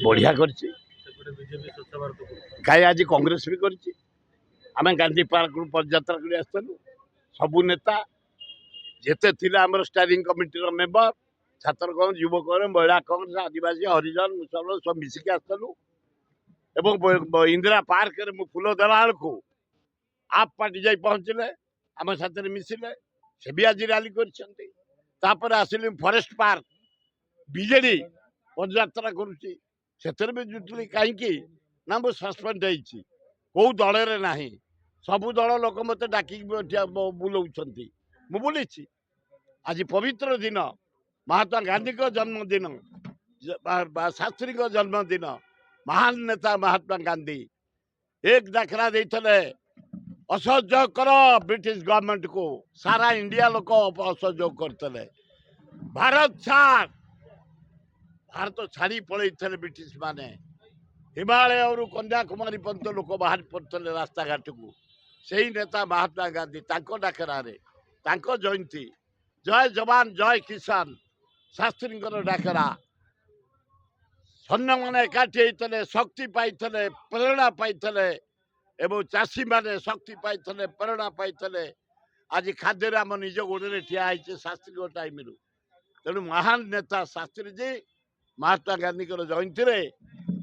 बढ़िया कर आज कांग्रेस भी कर गांधी पार्क पदयात्रा कर आसलु सबू नेता जिते थे आम स्टारिंग कमिटी मेम्बर छात्र कांग्रेस युवक महिला कांग्रेस आदिवासी हरिजन मुसलमान सब मिसिक आसलु इंदिरा पार्क में फुल देला बेलू आप पार्टी जा पहुंचले आम साथ मिसिले से भी आज रैली कर आसिली फरेस्ट पार्क बीजेडी पदयात्रा करुच्ची से भी जुटली कहीं ना मु सस्पेंड कौ दल ना सबू दल लोक मत डाक बुलाऊँ मु बुली आज पवित्र दिन महात्मा गांधी जन्मदिन शास्त्री जन्मदिन महान नेता महात्मा गांधी एक डाकरा देते असहयोग कर ब्रिटिश गवर्नमेंट को सारा इंडिया लोक असहयोग करते भारत छाड़ भारत छाड़ी पलि ब्रिटिश माने हिमालय और कन्याकुमारी पर्यंत लोक बाहर पड़ते रास्ता घाट को से नेता महात्मा गांधी डाकरा जयंती जय जवान जय किसान शास्त्री डाकरा सैन्य मैंने एकाठी होते शक्ति पाई प्रेरणा पाई एवं चाषी मैंने शक्ति पाई प्रेरणा पाई आज खाद्य आम निज गोड़े ठिया शास्त्री टाइम रू तेणु महान नेता शास्त्री जी महात्मा गांधी जयंती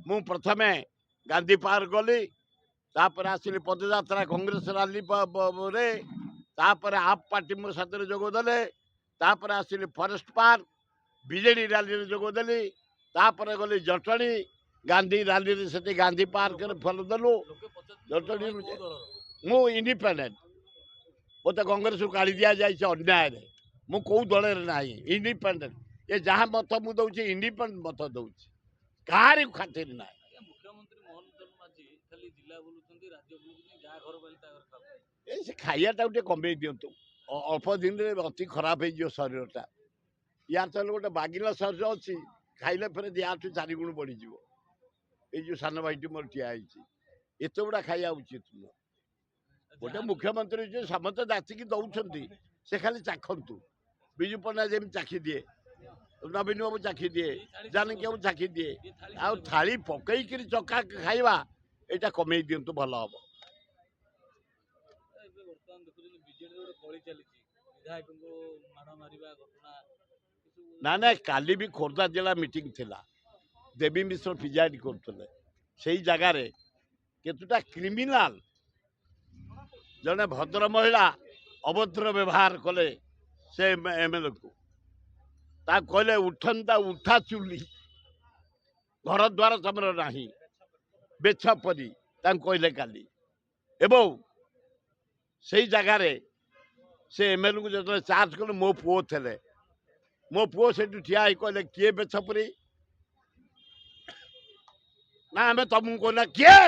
मु प्रथम गांधी पार्क गली आसिली पदयात्रा कांग्रेस रैली आप पार्टी मो साथ जोगदे आसिली फरेस्ट पार्क बीजेडी रैली जोगदेली गली जटणी गांधी रैली से गांधी पार्क फल देलु जटणी मु इंडिपेंडेंट मत कांग्रेस को काढ़ी दि जाए अन्याय मु कौ दल ना इंडिपेंडेंट ये जहाँ मत मुझे इंडिपेंडेंट मत दौर कहार खातिर ना से खाइटा गोटे कमे दिंतु अल्प दिन में अति खराब हो शरीरटा यार चल गोटे बागिला शरीर अच्छी खाइले फिर दिठू 4 गुण बढ़ी ये जो सान भाई मोर ठिया एत गुड़ा खाया उचित नुह गोटे मुख्यमंत्री समस्त जाचिकी दौरान से खाली चाखु विजु पन्ना जमी चाखी दिए नवीन बाबू चाखी दिए जानकी बाबू चाखी दिए आ थाली पकईक चका खाइबा यहाँ कमे दिंतु भल हम ना ना काली भी खोर्धा जिला मीटिंग थिला देवी मिश्र प्रिजाइड करते से जगार केतुटा क्रिमिनाल जड़े भद्र महिला अभद्र व्यवहार कले से एमएलए को कहले उठंता उठा चुली घर द्वार तुम ना बेछ परी कहले काली एवं से जगार से एमएलए को जो चार्ज कले मो पुओ थे मो पुओ से ठिया कहले किए बेछपरी ना आम तुमको कहना किए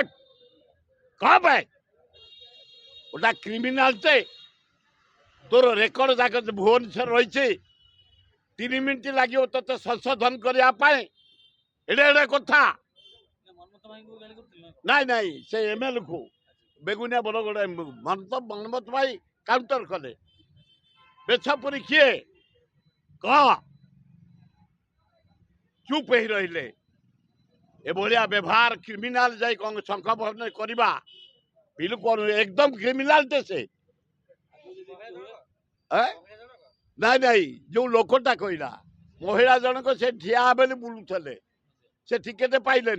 कब गोटा क्रिमिनाल तोर रेकर्ड जाक भुवनेश्वर रही 3 मिनिट लगे ते संशोधन करने एडे कथा नाई नाई से एमएलए को बेगुनिया बरगड़ मनमत भाई काउंटर कले बेछपरी किए कह चुप ही रहिले एभलिया व्यवहार क्रिमिनाल जाई शंख भवन करवा बिल्कुल एकदम क्रिमिनाल से नाई नाई जो लोकटा कहला महिला जनक से ठिया बेले बुलूले से टिकेट पाइले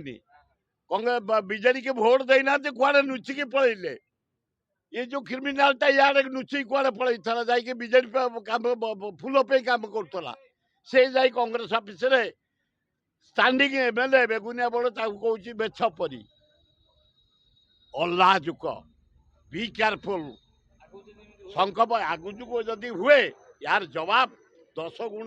बीजेडी के भोट देना कुआड़े नुचिकी पलैले ये जो क्रिमिनालटा यार नुचिक कुआड़े पलई था जाकि बीजेडी फुल पे काम करा से जाई कांग्रेस ऑफिस रे स्टैंडिंग एमएलए बेगुनिया बड़ कौच बेछ परी अल्लाजुक बी केयरफुल शंख आगुक जदि हुए यार जवाब 10 गुण